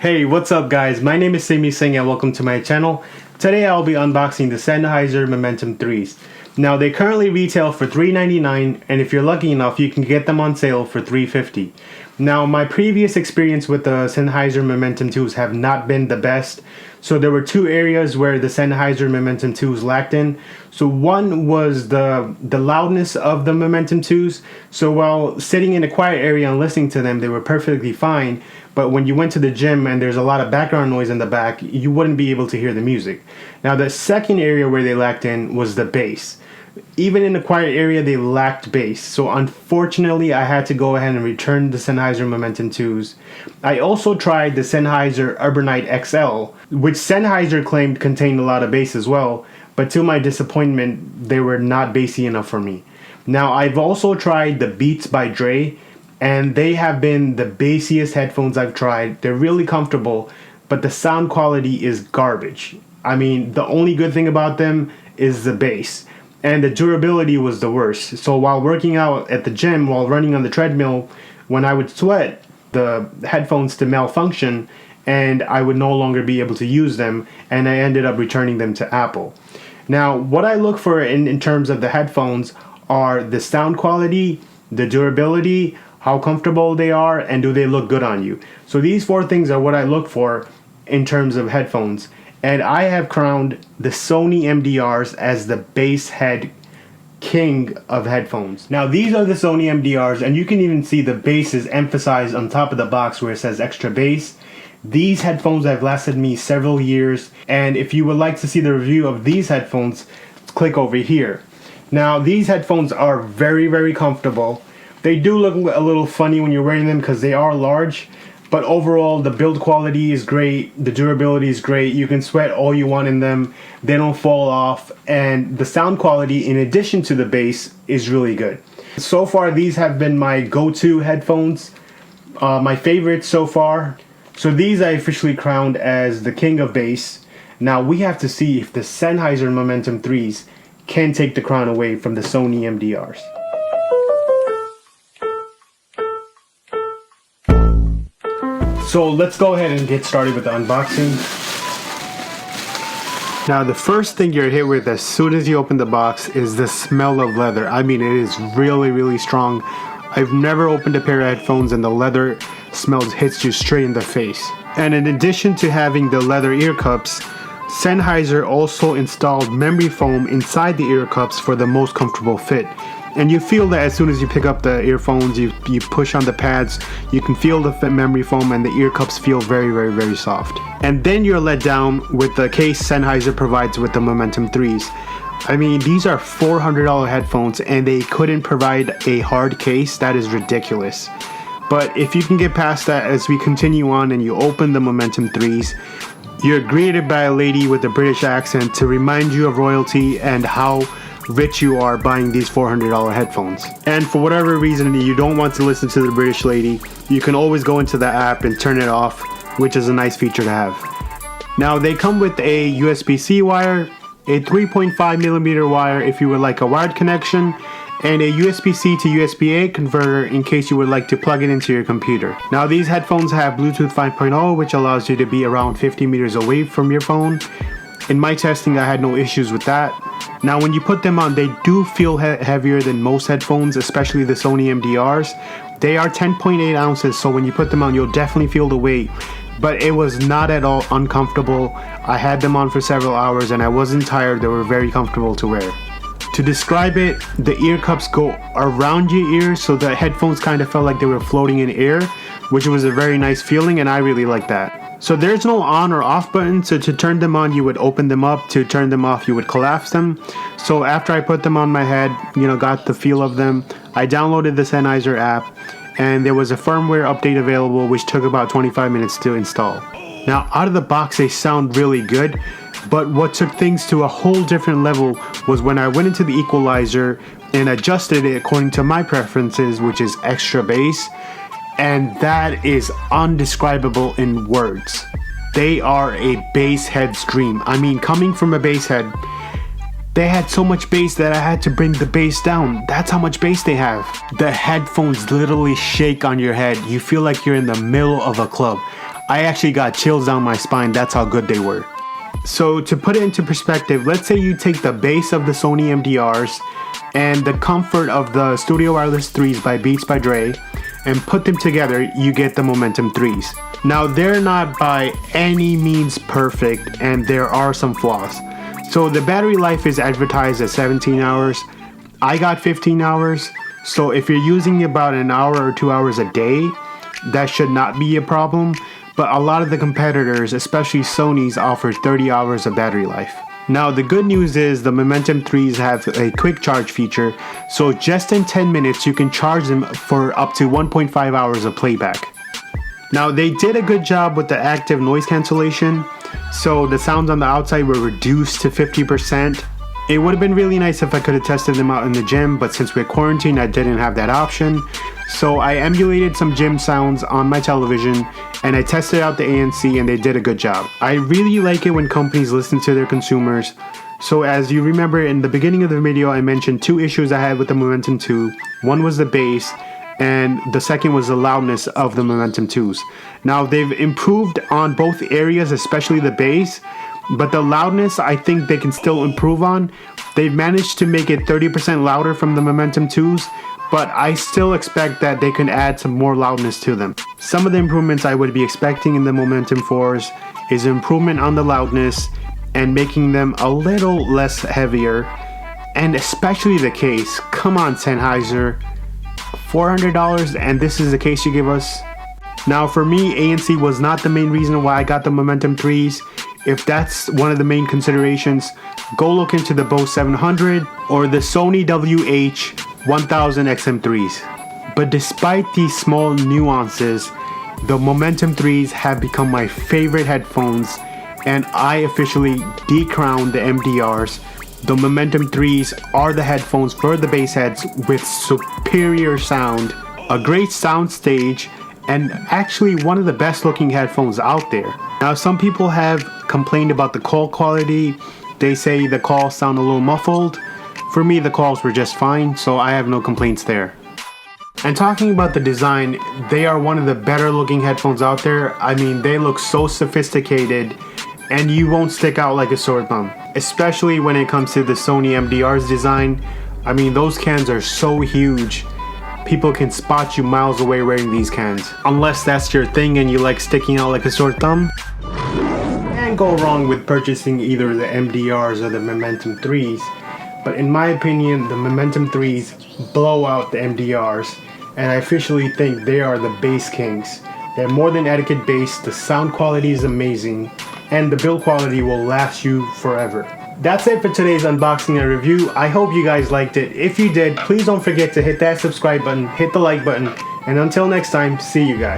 Hey, what's up guys? My name is Simmy Singh and welcome to my channel. Today I'll be unboxing the Sennheiser Momentum 3s. Now they currently retail for $399 and if you're lucky enough you can get them on sale for $350. Now my previous experience with the Sennheiser Momentum 2s have not been the best. So there were two areas where the Sennheiser Momentum 2s lacked in. So one was the loudness of the Momentum 2s. So while sitting in a quiet area and listening to them, they were perfectly fine. But when you went to the gym and there's a lot of background noise in the back, you wouldn't be able to hear the music. Now the second area where they lacked in was the bass. Even in a quiet area, they lacked bass. So unfortunately, I had to go ahead and return the Sennheiser Momentum 2s. I also tried the Sennheiser Urbanite Xl, which Sennheiser claimed contained a lot of bass as well. But to my disappointment, they were not bassy enough for me. Now I've also tried the Beats by Dre, and they have been the bassiest headphones I've tried. They're really comfortable, but the sound quality is garbage. I mean, the only good thing about them is the bass. And the durability was the worst. So while working out at the gym, while running on the treadmill, when I would sweat, the headphones to malfunction and I would no longer be able to use them, and I ended up returning them to Apple. Now, what I look for in terms of the headphones are the sound quality, the durability, how comfortable they are, and do they look good on you. So these four things are what I look for in terms of headphones. And I have crowned the Sony MDRs as the bass head king of headphones. Now these are the Sony MDRs, and you can even see the bass is emphasized on top of the box where it says extra bass. These headphones have lasted me several years, and if you would like to see the review of these headphones, click over here. Now these headphones are very comfortable. They do look a little funny when you're wearing them because they are large. But overall, the build quality is great, the durability is great, you can sweat all you want in them, they don't fall off, and the sound quality, in addition to the bass, is really good. So far, these have been my go-to headphones, my favorites so far. So these I officially crowned as the king of bass. Now we have to see if the Sennheiser Momentum 3s can take the crown away from the Sony MDRs. So let's go ahead and get started with the unboxing. Now the first thing you're hit with as soon as you open the box is the smell of leather. I mean, it is really strong. I've never opened a pair of headphones and the leather smells hits you straight in the face. And in addition to having the leather ear cups, Sennheiser also installed memory foam inside the ear cups for the most comfortable fit. And you feel that as soon as you pick up the earphones, you push on the pads, you can feel the memory foam and the ear cups feel very soft. And then you're let down with the case Sennheiser provides with the Momentum 3s. I mean, these are $400 headphones and they couldn't provide a hard case. That is ridiculous. But if you can get past that as we continue on and you open the Momentum 3s, you're greeted by a lady with a British accent to remind you of royalty and how rich you are buying these $400 headphones. And for whatever reason you don't want to listen to the British lady, you can always go into the app and turn it off, which is a nice feature to have. Now they come with a USB-C wire, a 3.5mm wire if you would like a wired connection, and a USB-C to USB-A converter in case you would like to plug it into your computer. Now these headphones have Bluetooth 5.0, which allows you to be around 50 meters away from your phone. In my testing, I had no issues with that. Now when you put them on, they do feel heavier than most headphones, especially the Sony MDRs. They are 10.8 ounces, so when you put them on, you'll definitely feel the weight. But it was not at all uncomfortable. I had them on for several hours and I wasn't tired. They were very comfortable to wear. To describe it, the ear cups go around your ears, so the headphones kind of felt like they were floating in air, which was a very nice feeling, and I really like that. So there's no on or off button, so to turn them on you would open them up, to turn them off you would collapse them. So after I put them on my head, got the feel of them, I downloaded the Sennheiser app and there was a firmware update available which took about 25 minutes to install. Now out of the box they sound really good, but what took things to a whole different level was when I went into the equalizer and adjusted it according to my preferences, which is extra bass. And that is undescribable in words. They are a bass head's dream. I mean, coming from a bass head, they had so much bass that I had to bring the bass down. That's how much bass they have. The headphones literally shake on your head. You feel like you're in the middle of a club. I actually got chills down my spine. That's how good they were. So to put it into perspective, let's say you take the bass of the Sony MDRs and the comfort of the Studio Wireless 3s by Beats by Dre and put them together, you get the Momentum 3s. Now they're not by any means perfect and there are some flaws. So the battery life is advertised at 17 hours. I got 15 hours. So if you're using about an hour or 2 hours a day, that should not be a problem. But a lot of the competitors, especially Sony's, offer 30 hours of battery life. Now the good news is the Momentum 3s have a quick charge feature, so just in 10 minutes you can charge them for up to 1.5 hours of playback. Now they did a good job with the active noise cancellation, so the sounds on the outside were reduced to 50%. It would have been really nice if I could have tested them out in the gym, but since we're quarantined I didn't have that option. So I emulated some gym sounds on my television and I tested out the ANC and they did a good job. I really like it when companies listen to their consumers. So as you remember in the beginning of the video, I mentioned 2 issues I had with the Momentum 2. One was the bass and the second was the loudness of the Momentum 2s. Now they've improved on both areas, especially the bass, but the loudness I think they can still improve on. They've managed to make it 30% louder from the Momentum 2s, but I still expect that they can add some more loudness to them. Some of the improvements I would be expecting in the Momentum 4s is improvement on the loudness and making them a little less heavier, and especially the case. Come on Sennheiser, $400 and this is the case you give us? Now for me, ANC was not the main reason why I got the Momentum 3s. If that's one of the main considerations, go look into the Bose 700 or the Sony WH-1000 XM3s. But despite these small nuances, the Momentum 3s have become my favorite headphones and I officially decrowned the MDRs. The Momentum 3s are the headphones for the bass heads with superior sound, a great sound stage, and actually one of the best looking headphones out there. Now some people have complained about the call quality. They say the calls sound a little muffled. For me, the calls were just fine, so I have no complaints there. And talking about the design, they are one of the better looking headphones out there. I mean, they look so sophisticated and you won't stick out like a sore thumb, especially when it comes to the Sony MDR's design. I mean, those cans are so huge. People can spot you miles away wearing these cans. Unless that's your thing and you like sticking out like a sore thumb. Can't go wrong with purchasing either the MDRs or the Momentum 3s. But in my opinion, the Momentum 3s blow out the MDRs. And I officially think they are the bass kings. They're more than adequate bass, the sound quality is amazing, and the build quality will last you forever. That's it for today's unboxing and review. I hope you guys liked it. If you did, please don't forget to hit that subscribe button, hit the like button, and until next time, see you guys.